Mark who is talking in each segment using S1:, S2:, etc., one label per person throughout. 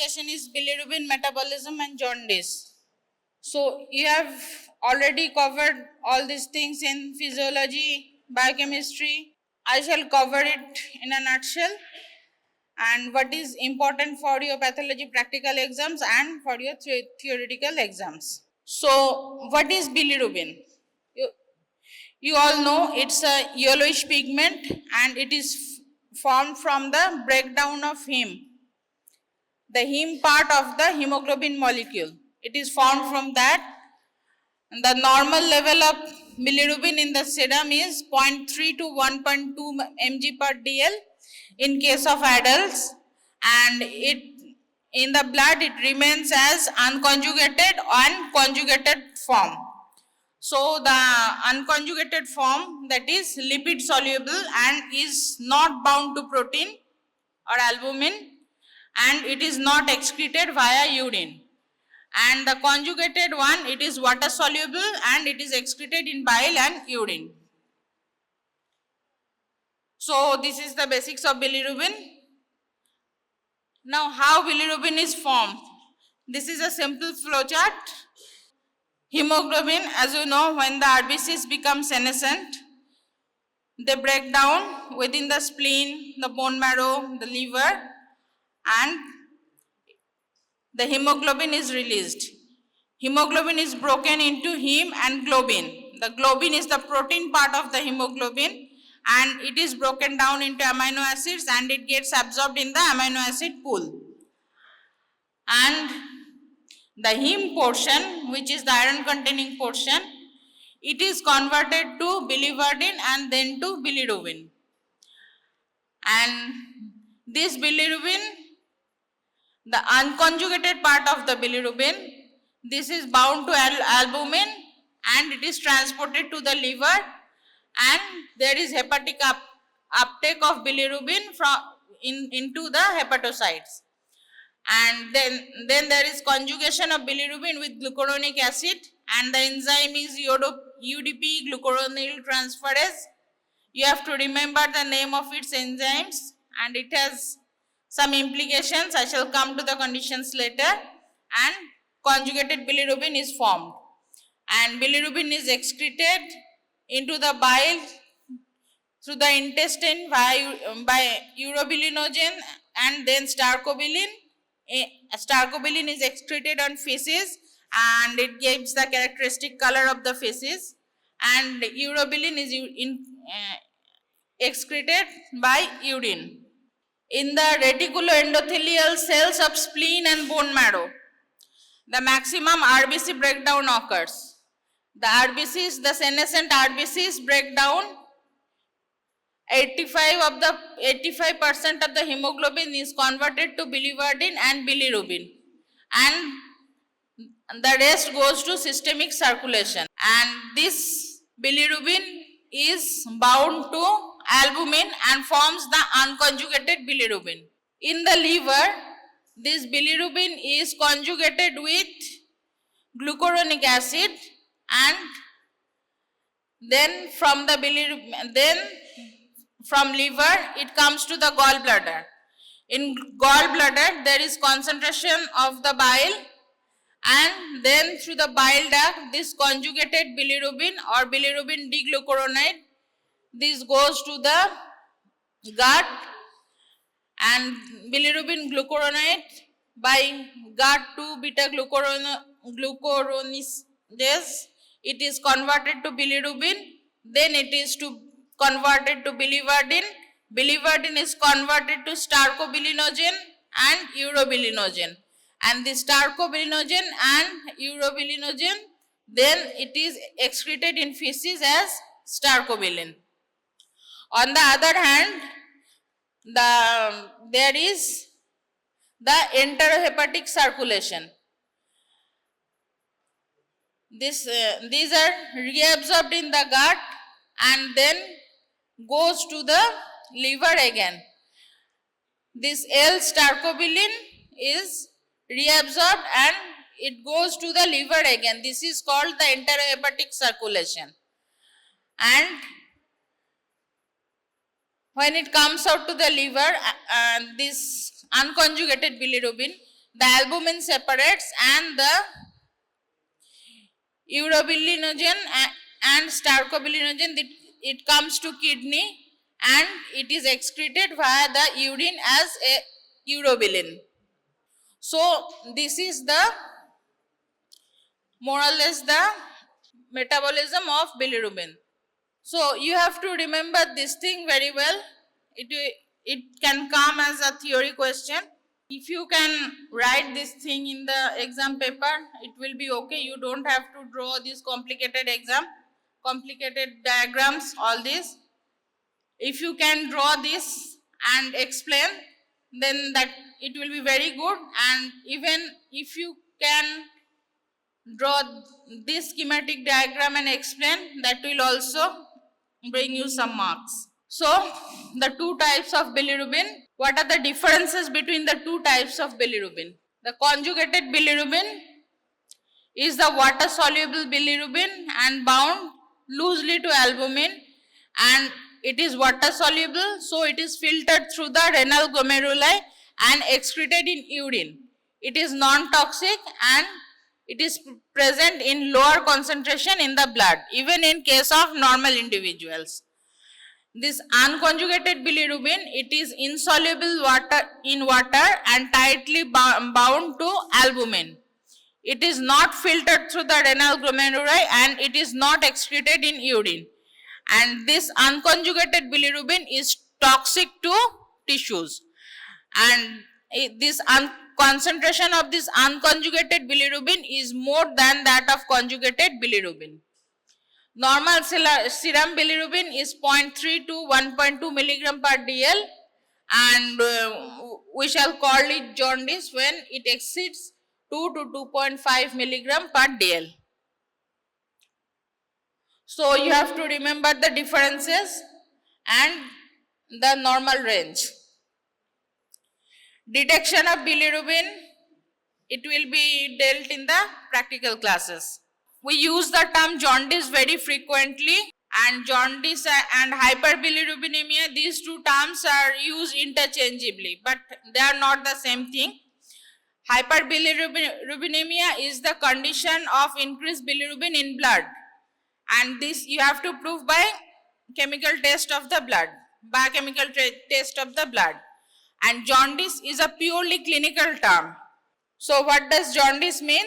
S1: discussion is bilirubin metabolism and jaundice. So you have already covered all these things in physiology, biochemistry. I shall cover it in a nutshell and what is important for your pathology practical exams and for your theoretical exams. So what is bilirubin? You all know it's a yellowish pigment and it is formed from the breakdown of heme, the heme part of the hemoglobin molecule. It is formed from that. The normal level of bilirubin in the serum is 0.3 to 1.2 mg per dl in case of adults, and it in the blood it remains as unconjugated and conjugated form. So the unconjugated form, that is lipid soluble and is not bound to protein or albumin, and it is not excreted via urine. And the conjugated one, it is water soluble and it is excreted in bile and urine. So this is the basics of bilirubin. Now how bilirubin is formed? This is a simple flowchart. Hemoglobin, as you know, when the RBCs become senescent, they break down within the spleen, the bone marrow, the liver, and the hemoglobin is released. Hemoglobin is broken into heme and globin. The globin is the protein part of the hemoglobin and it is broken down into amino acids and it gets absorbed in the amino acid pool. And the heme portion, which is the iron containing portion, it is converted to biliverdin and then to bilirubin. And this bilirubin, the unconjugated part of the bilirubin, this is bound to albumin and it is transported to the liver, and there is hepatic uptake of bilirubin into the hepatocytes. And then there is conjugation of bilirubin with glucuronic acid, and the enzyme is UDP glucuronyl transferase. You have to remember the name of its enzymes and it has some implications. I shall come to the conditions later. And conjugated bilirubin is formed, and bilirubin is excreted into the bile through the intestine by urobilinogen and then stercobilin. Stercobilin is excreted on feces and it gives the characteristic color of the feces, and urobilin is excreted by urine. In the reticuloendothelial cells of spleen and bone marrow, the maximum RBC breakdown occurs. The RBCs, the senescent RBCs break down. 85% of the hemoglobin is converted to biliverdin and bilirubin, and the rest goes to systemic circulation. And this bilirubin is bound to albumin and forms the unconjugated bilirubin. In the liver, this bilirubin is conjugated with glucuronic acid, and then from the from liver it comes to the gallbladder. In gallbladder there is concentration of the bile, and then through the bile duct this conjugated bilirubin or bilirubin deglucuronide, this goes to the gut, and bilirubin glucuronide by gut to beta glucuronidase, it is converted to bilirubin, then it is converted to biliverdin. Biliverdin is converted to stercobilinogen and urobilinogen, and the stercobilinogen and urobilinogen, then it is excreted in feces as stercobilin. On the other hand, there is the enterohepatic circulation. These are reabsorbed in the gut and then goes to the liver again. This L-stercobilin is reabsorbed and it goes to the liver again. This is called the enterohepatic circulation. And when it comes out to the liver, this unconjugated bilirubin, the albumin separates and the urobilinogen and stercobilinogen, it comes to kidney and it is excreted via the urine as a urobilin. So this is the more or less the metabolism of bilirubin. So you have to remember this thing very well. It can come as a theory question. If you can write this thing in the exam paper, it will be okay. You don't have to draw this complicated diagrams, all this. If you can draw this and explain, then that it will be very good. And even if you can draw this schematic diagram and explain, that will also bring you some marks. So the two types of bilirubin, what are the differences between the two types of bilirubin? The conjugated bilirubin is the water soluble bilirubin and bound loosely to albumin, and it is water soluble, so it is filtered through the renal glomeruli and excreted in urine. It is non-toxic and it is present in lower concentration in the blood, even in case of normal individuals. This unconjugated bilirubin, it is insoluble in water and tightly bound to albumin. It is not filtered through the renal glomeruli and it is not excreted in urine. And this unconjugated bilirubin is toxic to tissues. And this concentration of this unconjugated bilirubin is more than that of conjugated bilirubin. Normal serum bilirubin is 0.3 to 1.2 milligram per dl, and we shall call it jaundice when it exceeds 2 to 2.5 milligram per dl. So you have to remember the differences and the normal range. Detection of bilirubin, it will be dealt in the practical classes. We use the term jaundice very frequently, and jaundice and hyperbilirubinemia, these two terms are used interchangeably, but they are not the same thing. Hyperbilirubinemia is the condition of increased bilirubin in blood, and this you have to prove by chemical test of the blood, biochemical test of the blood. And jaundice is a purely clinical term. So what does jaundice mean?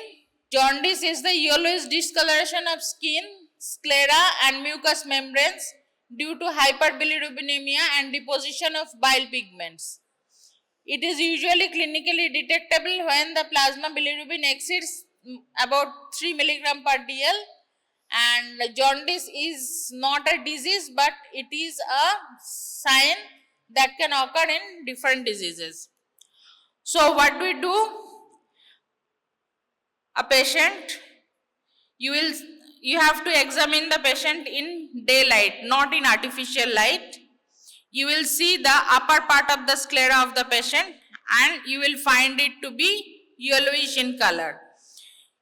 S1: Jaundice is the yellowish discoloration of skin, sclera and mucous membranes due to hyperbilirubinemia and deposition of bile pigments. It is usually clinically detectable when the plasma bilirubin exceeds about 3 milligram per dl, and jaundice is not a disease but it is a sign that can occur in different diseases. So what we do? A patient, you have to examine the patient in daylight, not in artificial light. You will see the upper part of the sclera of the patient and you will find it to be yellowish in color.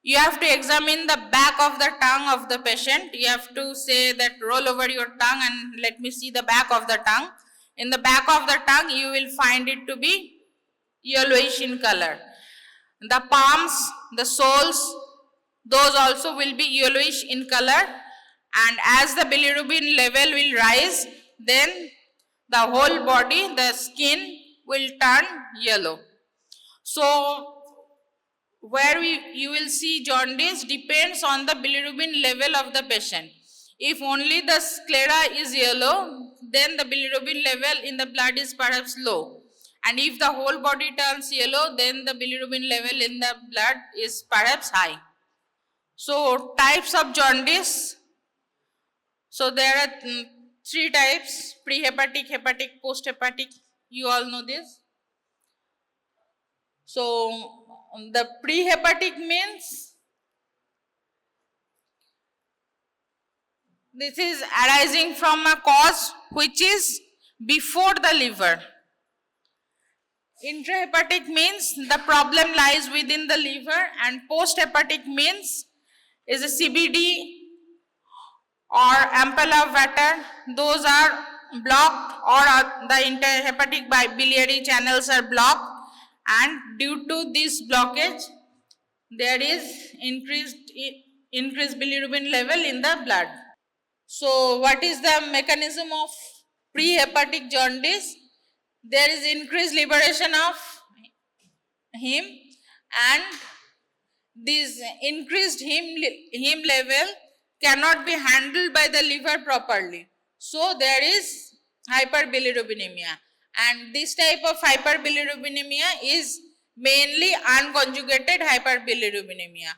S1: You have to examine the back of the tongue of the patient. You have to say that roll over your tongue and let me see the back of the tongue. In the back of the tongue you will find it to be yellowish in color. The palms, the soles, those also will be yellowish in color, and as the bilirubin level will rise, then the whole body, the skin will turn yellow. So where you will see jaundice depends on the bilirubin level of the patient. If only the sclera is yellow, then the bilirubin level in the blood is perhaps low. And if the whole body turns yellow, then the bilirubin level in the blood is perhaps high. So types of jaundice. So there are three types: prehepatic, hepatic, posthepatic. You all know this. So the prehepatic means this is arising from a cause which is before the liver. Intrahepatic means the problem lies within the liver, and posthepatic means is a CBD or ampulla of Vater. Those are blocked, or the interhepatic biliary channels are blocked, and due to this blockage, there is increased bilirubin level in the blood. So, what is the mechanism of prehepatic jaundice? There is increased liberation of heme, and this increased heme level cannot be handled by the liver properly. So, there is hyperbilirubinemia, and this type of hyperbilirubinemia is mainly unconjugated hyperbilirubinemia.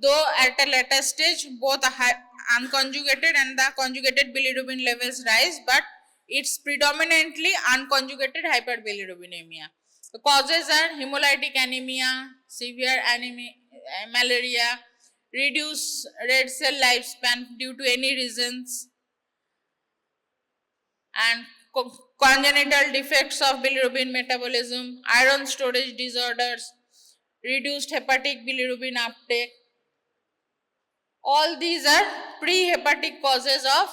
S1: Though at a later stage both unconjugated and the conjugated bilirubin levels rise, but it's predominantly unconjugated hyperbilirubinemia. The causes are hemolytic anemia, severe anemia, malaria, reduced red cell lifespan due to any reasons, and congenital defects of bilirubin metabolism, iron storage disorders, reduced hepatic bilirubin uptake. All these are prehepatic causes of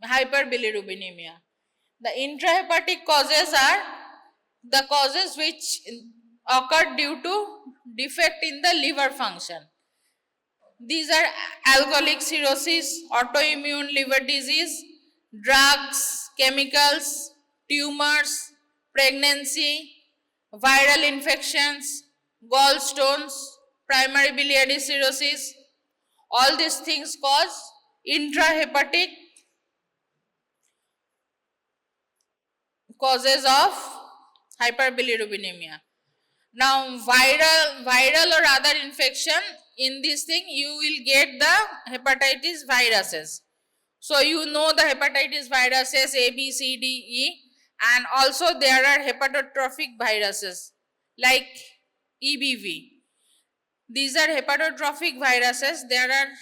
S1: hyperbilirubinemia. The intrahepatic causes are the causes which occur due to defect in the liver function. These are alcoholic cirrhosis, autoimmune liver disease, drugs, chemicals, tumors, pregnancy, viral infections, gallstones, primary biliary cirrhosis. All these things cause intrahepatic causes of hyperbilirubinemia. Now, viral or other infection, in this thing you will get the hepatitis viruses. So, you know the hepatitis viruses A, B, C, D, E, and also there are hepatotrophic viruses like EBV. These are hepatotrophic viruses. There are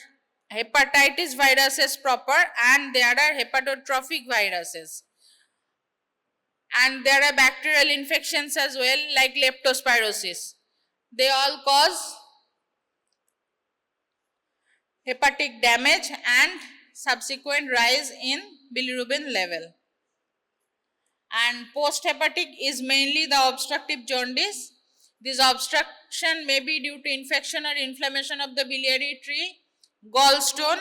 S1: hepatitis viruses proper, and there are hepatotrophic viruses. And there are bacterial infections as well, like leptospirosis. They all cause hepatic damage and subsequent rise in bilirubin level. And post-hepatic is mainly the obstructive jaundice. This obstruction may be due to infection or inflammation of the biliary tree, gallstone,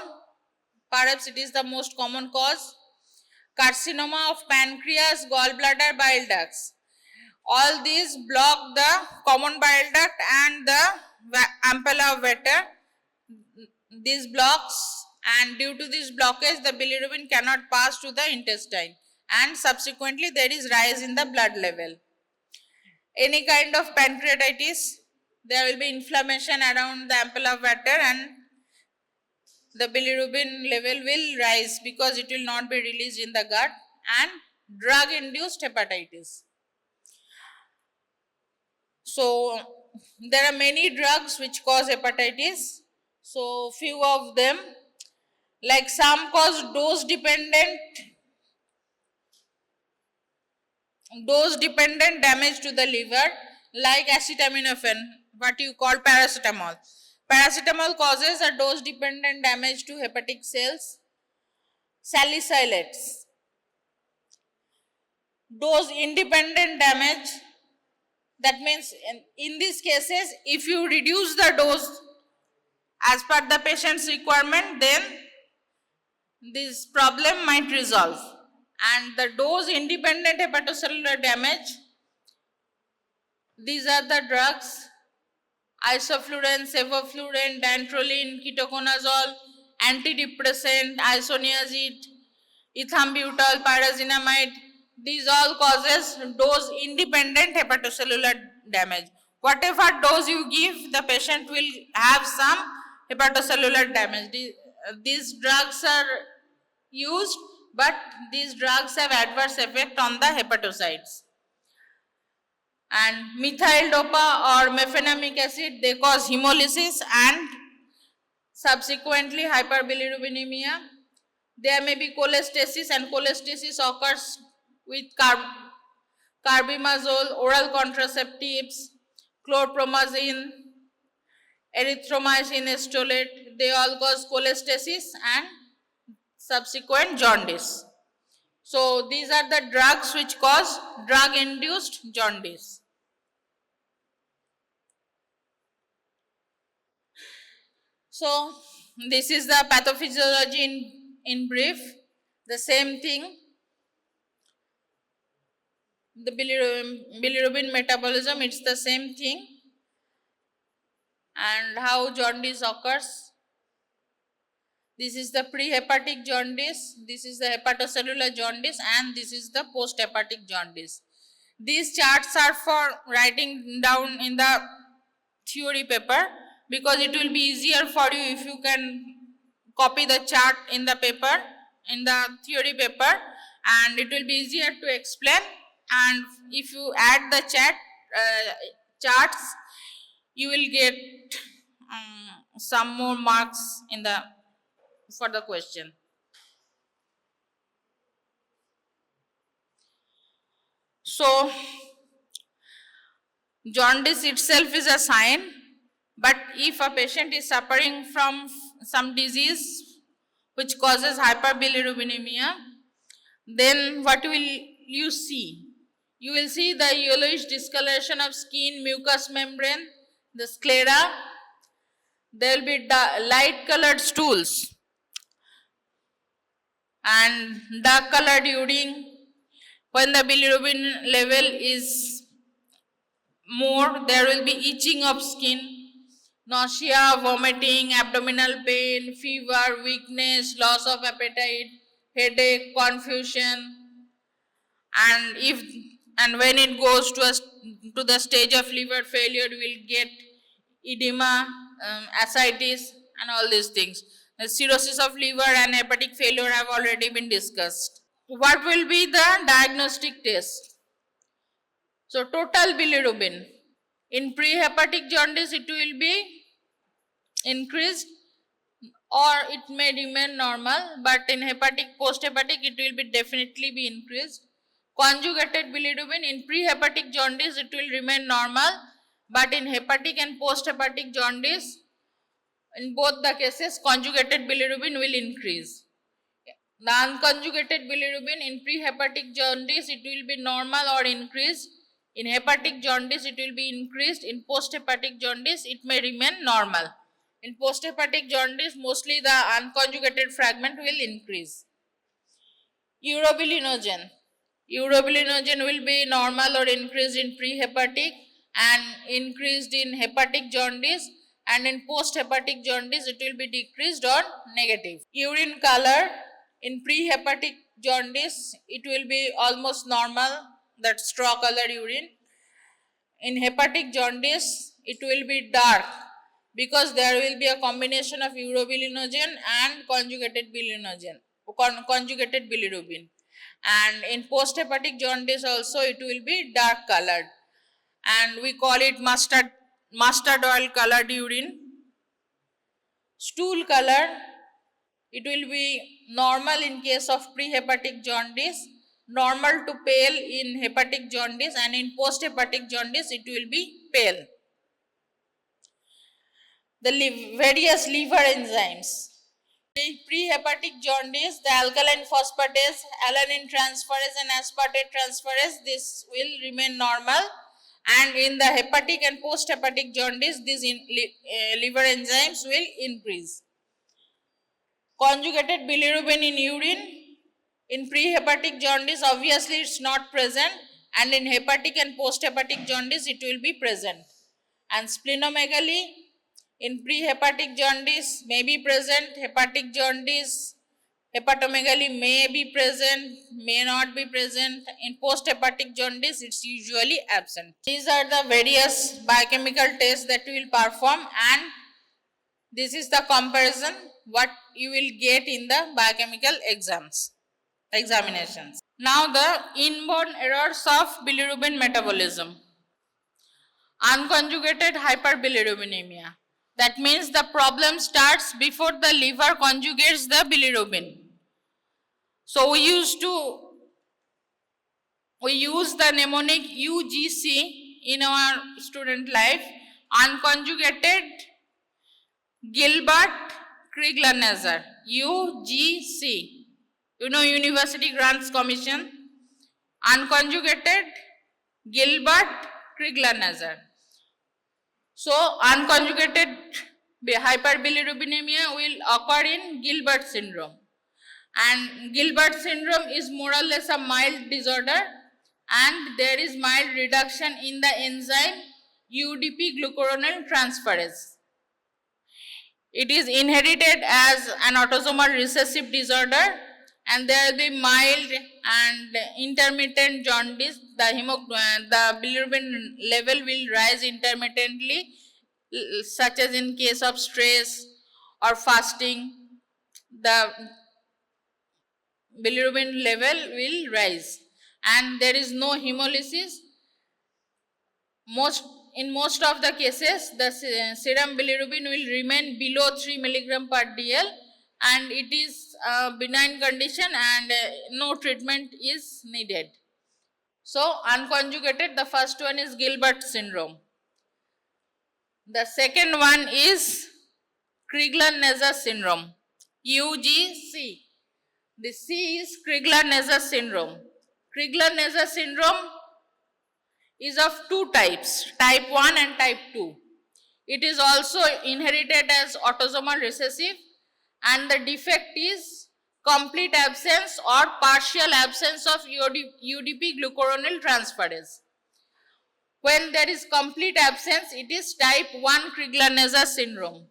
S1: perhaps it is the most common cause, carcinoma of pancreas, gallbladder, bile ducts. All these block the common bile duct and the ampulla of Vater. These blocks, and due to this blockage, the bilirubin cannot pass to the intestine, and subsequently there is rise in the blood level. Any kind of pancreatitis, there will be inflammation around the ampulla of Vater, and the bilirubin level will rise because it will not be released in the gut, and drug induced hepatitis. So, there are many drugs which cause hepatitis. So, few of them, like some cause dose dependent damage to the liver, like acetaminophen, what you call paracetamol. Paracetamol causes a dose dependent damage to hepatic cells. Salicylates, dose independent damage. That means in these cases, if you reduce the dose as per the patient's requirement, then this problem might resolve. And the dose independent hepatocellular damage, these are the drugs: isoflurane, sevoflurane, dantrolene, ketoconazole, antidepressant, isoniazid, ethambutol, pyrazinamide. These all causes dose independent hepatocellular damage. Whatever dose you give, the patient will have some hepatocellular damage. These drugs are used, but these drugs have adverse effect on the hepatocytes. And methyl dopa or mefenamic acid, they cause hemolysis and subsequently hyperbilirubinemia. There may be cholestasis, and cholestasis occurs with carbimazole, oral contraceptives, chlorpromazine, erythromycin estolate. They all cause cholestasis and subsequent jaundice. So these are the drugs which cause drug-induced jaundice. So this is the pathophysiology in brief. The same thing, the bilirubin metabolism, it's the same thing. And how jaundice occurs. This is the prehepatic jaundice, this is the hepatocellular jaundice, and this is the posthepatic jaundice. These charts are for writing down in the theory paper, because it will be easier for you if you can copy the chart in the paper, in the theory paper, and it will be easier to explain. And if you add the charts, you will get some more marks in the for the question. So jaundice itself is a sign, but if a patient is suffering from some disease which causes hyperbilirubinemia, then what will you see? You will see the yellowish discoloration of skin, mucous membrane, the sclera. There will be light colored stools and dark colored urine. When the bilirubin level is more, there will be itching of skin, nausea, vomiting, abdominal pain, fever, weakness, loss of appetite, headache, confusion, and when it goes to the stage of liver failure, we will get edema, ascites, and all these things. The cirrhosis of liver and hepatic failure have already been discussed. What will be the diagnostic test? So total bilirubin. In prehepatic jaundice, it will be increased or it may remain normal, but in hepatic, post-hepatic, it will be definitely be increased. Conjugated bilirubin, in prehepatic jaundice, it will remain normal, but in hepatic and post-hepatic jaundice, in both the cases, conjugated bilirubin will increase. The unconjugated bilirubin in prehepatic jaundice, it will be normal or increased. In hepatic jaundice, it will be increased. In post-hepatic jaundice, it may remain normal. In post-hepatic jaundice, mostly the unconjugated fragment will increase. Urobilinogen. Urobilinogen will be normal or increased in prehepatic and increased in hepatic jaundice, and in post-hepatic jaundice, it will be decreased or negative. Urine color. In prehepatic jaundice, it will be almost normal, that straw colored urine. In hepatic jaundice, it will be dark because there will be a combination of urobilinogen and conjugated bilirubin. And in post-hepatic jaundice also, it will be dark colored, and we call it mustard oil colored urine. Stool color. It will be normal in case of prehepatic jaundice, normal to pale in hepatic jaundice, and in post-hepatic jaundice it will be pale. The various liver enzymes. In prehepatic jaundice, the alkaline phosphatase, alanine transferase and aspartate transferase, this will remain normal, and in the hepatic and post-hepatic jaundice, these liver enzymes will increase. Conjugated bilirubin in urine. In prehepatic jaundice, obviously it's not present, and in hepatic and post-hepatic jaundice, it will be present. And splenomegaly, in prehepatic jaundice may be present, hepatic jaundice, hepatomegaly may be present, may not be present. In post-hepatic jaundice, it's usually absent. These are the various biochemical tests that we will perform, and this is the comparison what you will get in the biochemical examinations. Now the inborn errors of bilirubin metabolism. Unconjugated hyperbilirubinemia. That means the problem starts before the liver conjugates the bilirubin. So we use the mnemonic UGC in our student life. Unconjugated Gilbert Kriegler-Nazar, UGC. University Grants Commission, unconjugated Gilbert-Krigler-Nazar. So, unconjugated hyperbilirubinemia will occur in Gilbert syndrome. And Gilbert syndrome is more or less a mild disorder, and there is mild reduction in the enzyme UDP glucuronide transferase. It is inherited as an autosomal recessive disorder, and there will be mild and intermittent jaundice. The bilirubin level will rise intermittently, such as in case of stress or fasting. The bilirubin level will rise, and there is no hemolysis. In most of the cases, the serum bilirubin will remain below 3 mg per dl, and it is a benign condition, and no treatment is needed. So, unconjugated, the first one is Gilbert syndrome. The second one is Crigler-Nazar syndrome, UGC. The C is Crigler-Nazar syndrome. Crigler-Nazar syndrome is of two types, type 1 and type 2. It is also inherited as autosomal recessive, and the defect is complete absence or partial absence of UDP glucuronide transferase. When there is complete absence, it is type 1 Crigler-Nazar syndrome.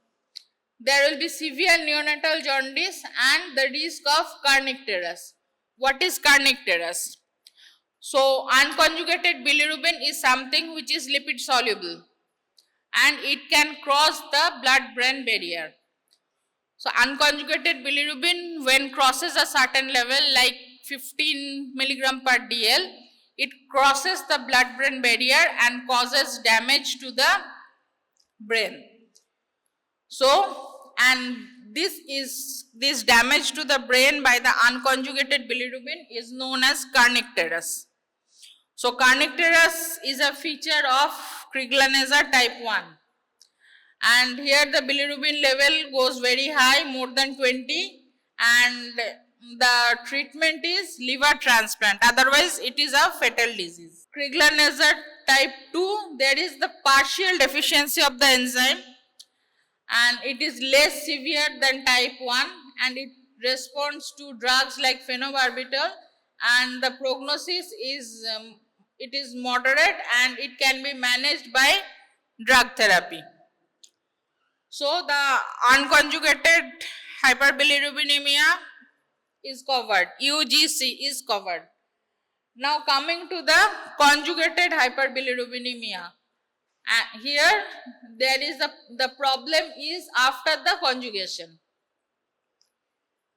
S1: There will be severe neonatal jaundice and the risk of kernicterus. What is kernicterus? So, unconjugated bilirubin is something which is lipid soluble, and it can cross the blood-brain barrier. So, unconjugated bilirubin, when crosses a certain level like 15 mg per dl, it crosses the blood-brain barrier and causes damage to the brain. So, and this damage to the brain by the unconjugated bilirubin is known as kernicterus. So, kernicterus is a feature of Crigler-Nazar type 1, and here the bilirubin level goes very high, more than 20, and the treatment is liver transplant, otherwise it is a fatal disease. Crigler-Nazar type 2, there is the partial deficiency of the enzyme, and it is less severe than type 1, and it responds to drugs like phenobarbital, and the prognosis is it is moderate, and it can be managed by drug therapy. So, the unconjugated hyperbilirubinemia is covered, UGC is covered. Now, coming to the conjugated hyperbilirubinemia. Here there is the problem is after the conjugation.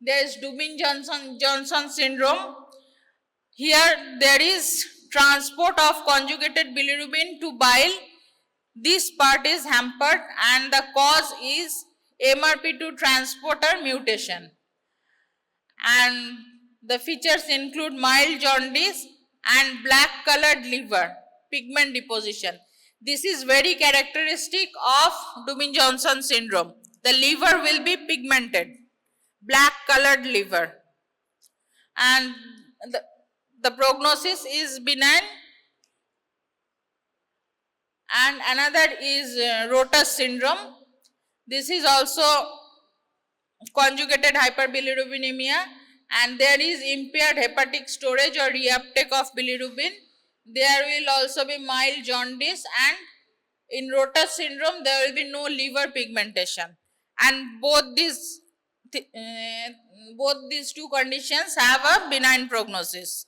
S1: There is Dubin-Johnson syndrome. Here there is transport of conjugated bilirubin to bile. This part is hampered, and the cause is MRP2 transporter mutation. And the features include mild jaundice and black colored liver, pigment deposition. This is very characteristic of Dubin-Johnson syndrome. The liver will be pigmented, black colored liver, and the prognosis is benign. And another is Rotas syndrome. This is also conjugated hyperbilirubinemia, and there is impaired hepatic storage or reuptake of bilirubin. There will also be mild jaundice, and in Rotas syndrome there will be no liver pigmentation, and both these two conditions have a benign prognosis.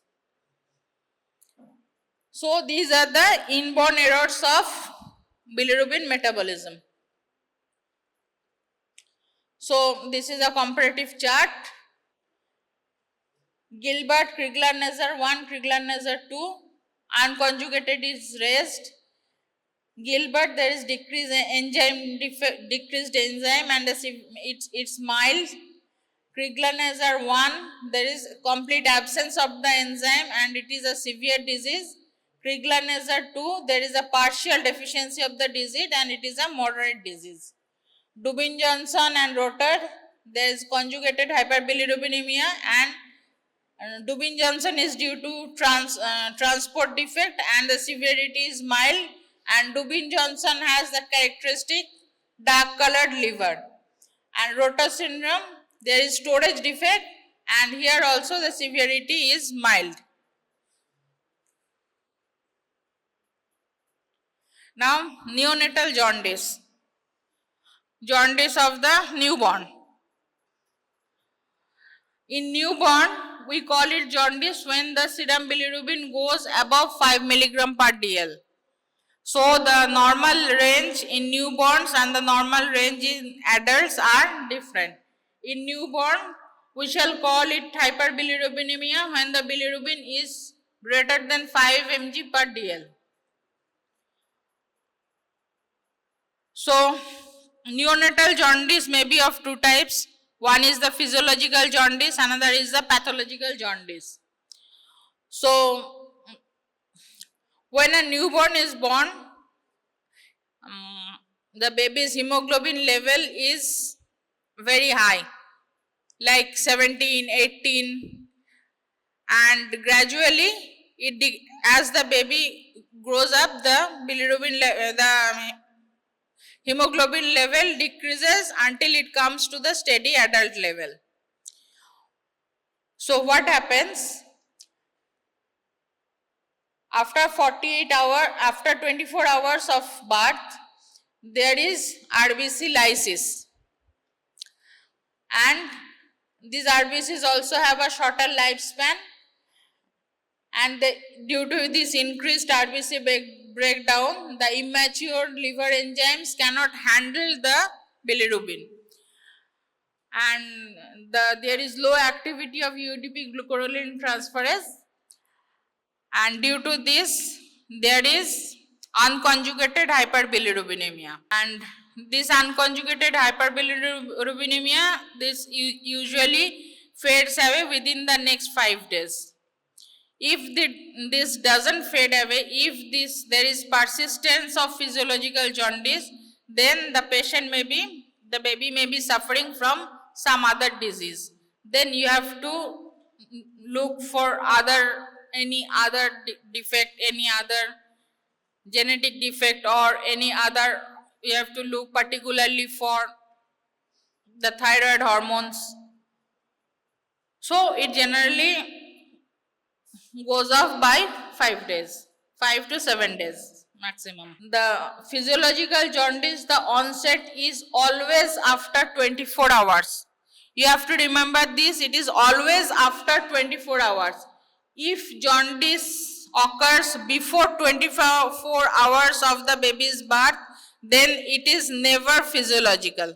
S1: So, these are the inborn errors of bilirubin metabolism. So, this is a comparative chart. Gilbert, Crigler-Nazar 1, Crigler-Nazar 2, unconjugated is raised. Gilbert, there is decreased enzyme, and it's mild. Crigler-Nazar 1, there is complete absence of the enzyme, and it is a severe disease. Crigler-Nazar 2, there is a partial deficiency of the disease, and it is a moderate disease. Dubin-Johnson and Rotar, there is conjugated hyperbilirubinemia, and Dubin-Johnson is due to transport defect and the severity is mild, and Dubin-Johnson has the characteristic dark colored liver. And Rotor syndrome, there is storage defect, and here also the severity is mild. Now, neonatal jaundice. Jaundice of the newborn. In newborn, we call it jaundice when the serum bilirubin goes above 5 mg per dl. So, the normal range in newborns and the normal range in adults are different. In newborn, we shall call it hyperbilirubinemia when the bilirubin is greater than 5 mg per dl. So, neonatal jaundice may be of two types. One is the physiological jaundice, another is the pathological jaundice. So, when a newborn is born, the baby's hemoglobin level is very high, like 17, 18, and gradually, as the baby grows up, the hemoglobin level decreases until it comes to the steady adult level. So what happens? After 24 hours of birth, there is RBC lysis. And these RBCs also have a shorter lifespan, and due to this increased RBC breakdown, the immature liver enzymes cannot handle the bilirubin, and there is low activity of UDP glucuronidase transferase, and due to this there is unconjugated hyperbilirubinemia. And this unconjugated hyperbilirubinemia, this usually fades away within the next 5 days. If this doesn't fade away, if there is persistence of physiological jaundice, then the baby may be suffering from some other disease. Then you have to look for any other defect, any other genetic defect, or any other. You have to look particularly for the thyroid hormones. So it generally goes off by 5 days, 5 to 7 days maximum. The physiological jaundice, the onset is always after 24 hours. You have to remember this, it is always after 24 hours. If jaundice occurs before 24 hours of the baby's birth, then it is never physiological.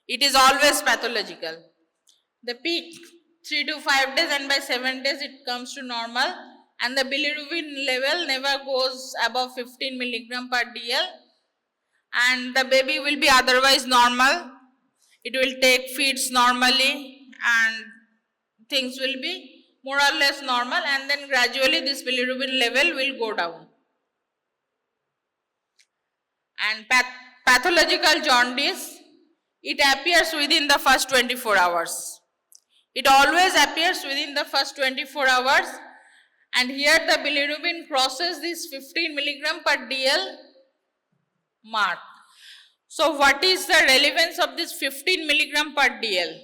S1: It is always pathological. The peak 3 to 5 days, and by 7 days it comes to normal, and the bilirubin level never goes above 15 mg per dl, and the baby will be otherwise normal. It will take feeds normally and things will be more or less normal, and then gradually this bilirubin level will go down. And pathological jaundice, it appears within the first 24 hours. It always appears within the first 24 hours, and here the bilirubin crosses this 15 mg per dl mark. So what is the relevance of this 15 mg per dl?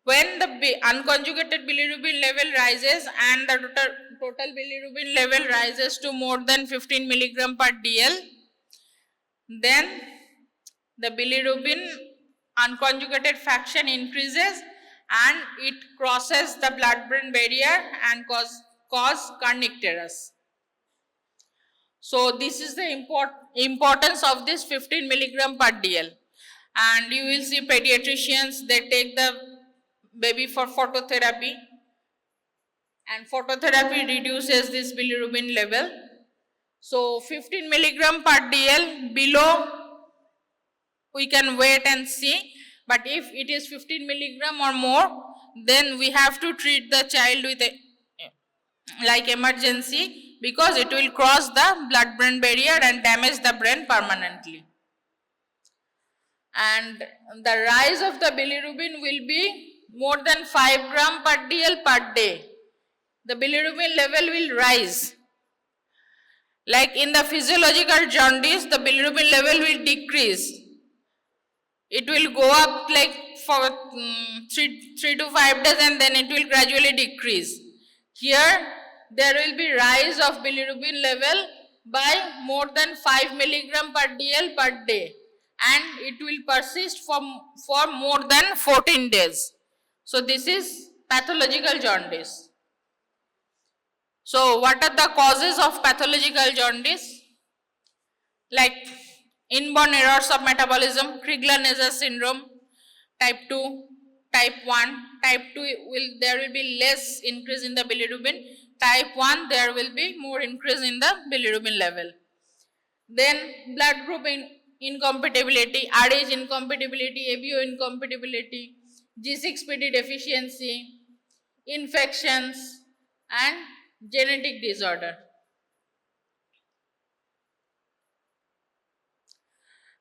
S1: When the unconjugated bilirubin level rises and the total bilirubin level rises to more than 15 mg per dl, then the bilirubin unconjugated fraction increases and it crosses the blood-brain barrier and cause kernicterus. So this is the importance of this 15 mg per dl. And you will see pediatricians, they take the baby for phototherapy, and phototherapy reduces this bilirubin level. So 15 mg per dl, below we can wait and see, but if it is 15 mg or more, then we have to treat the child with like emergency, because it will cross the blood-brain barrier and damage the brain permanently. And the rise of the bilirubin will be more than 5 gram per dl per day. the bilirubin level will rise. Like in the physiological jaundice, the bilirubin level will decrease. It will go up like for 3 to 5 days and then it will gradually decrease. Here, there will be rise of bilirubin level by more than 5 milligram per dl per day, and it will persist for more than 14 days. So this is pathological jaundice. So what are the causes of pathological jaundice? Like inborn errors of metabolism, Crigler-Najjar syndrome, type 2, type 1. Type 2 there will be less increase in the bilirubin. Type 1 there will be more increase in the bilirubin level. Then blood group incompatibility, Rh incompatibility, ABO incompatibility, G6PD deficiency, infections and genetic disorder.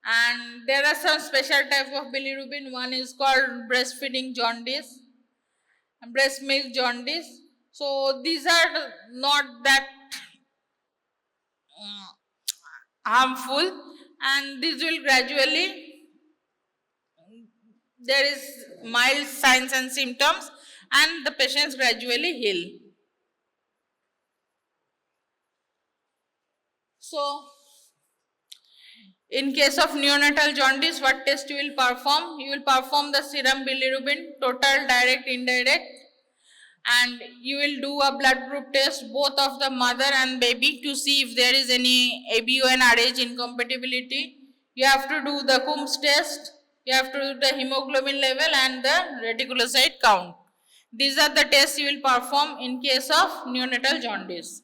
S1: And there are some special type of bilirubin. One is called breastfeeding jaundice, breast milk jaundice. So these are not that harmful, and these will gradually, there is mild signs and symptoms and the patients gradually heal. So in case of neonatal jaundice, what test you will perform? You will perform the serum bilirubin, total, direct, indirect, and you will do a blood group test both of the mother and baby to see if there is any ABO and Rh incompatibility. You have to do the Coombs test, you have to do the hemoglobin level and the reticulocyte count. These are the tests you will perform in case of neonatal jaundice.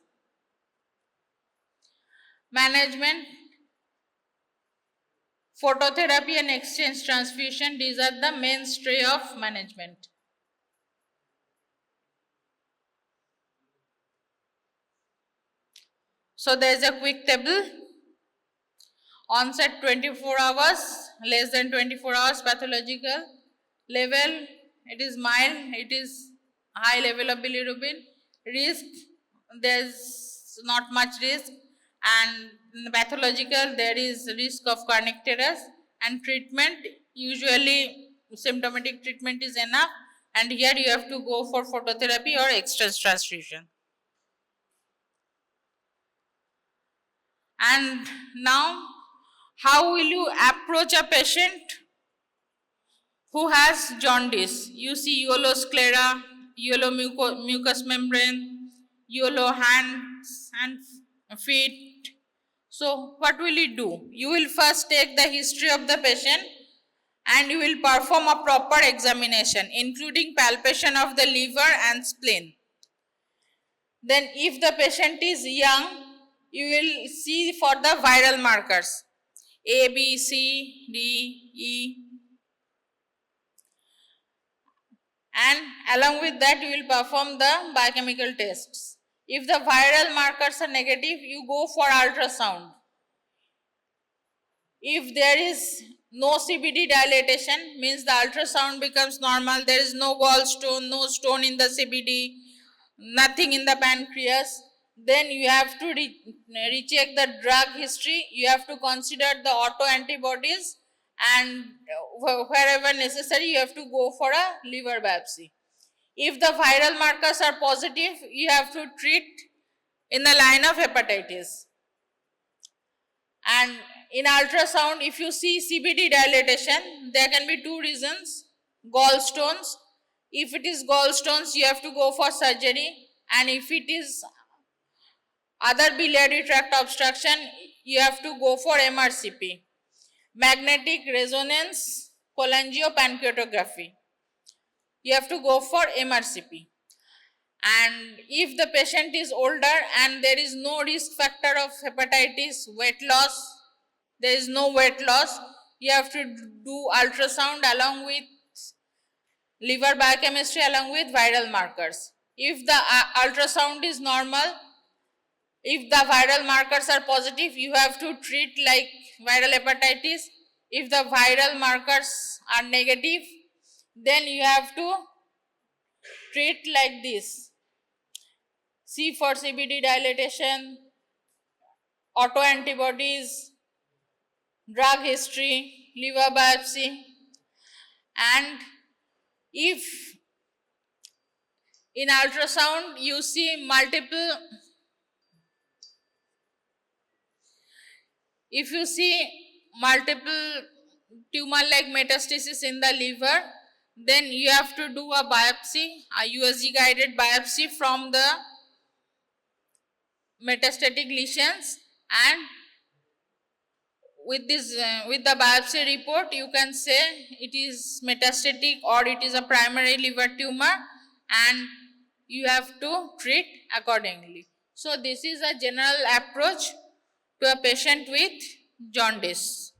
S1: Management, phototherapy and exchange transfusion, these are the mainstay of management. So there is a quick table. Onset 24 hours, less than 24 hours pathological. Level, it is mild, it is high level of bilirubin. Risk, there is not much risk. And in the pathological, there is risk of kernicterus. And treatment, usually symptomatic treatment is enough. And here you have to go for phototherapy or exchange transfusion. And now, how will you approach a patient who has jaundice? You see yellow sclera, yellow mucous membrane, yellow hands and feet. So what will you do? You will first take the history of the patient and you will perform a proper examination, including palpation of the liver and spleen. Then if the patient is young, you will see for the viral markers A, B, C, D, E, and along with that you will perform the biochemical tests. If the viral markers are negative, you go for ultrasound. If there is no CBD dilatation, means the ultrasound becomes normal, there is no gallstone, no stone in the CBD, nothing in the pancreas, then you have to recheck the drug history. You have to consider the autoantibodies, and wherever necessary you have to go for a liver biopsy. If the viral markers are positive, you have to treat in the line of hepatitis. And in ultrasound, if you see CBD dilatation, there can be two reasons. Gallstones. If it is gallstones, you have to go for surgery, and if it is other biliary tract obstruction, you have to go for MRCP. Magnetic resonance cholangiopancreatography. You have to go for MRCP. And if the patient is older and there is no risk factor of hepatitis, weight loss, there is no weight loss, you have to do ultrasound along with liver biochemistry along with viral markers. If the ultrasound is normal, if the viral markers are positive, you have to treat like viral hepatitis. If the viral markers are negative, then you have to treat like this. C for CBD dilatation, autoantibodies, drug history, liver biopsy, and if in ultrasound you see multiple, if you see multiple tumor-like metastasis in the liver, then you have to do a biopsy, a USG guided biopsy from the metastatic lesions, and with this with the biopsy report you can say it is metastatic or it is a primary liver tumor, and you have to treat accordingly. So this is a general approach to a patient with jaundice.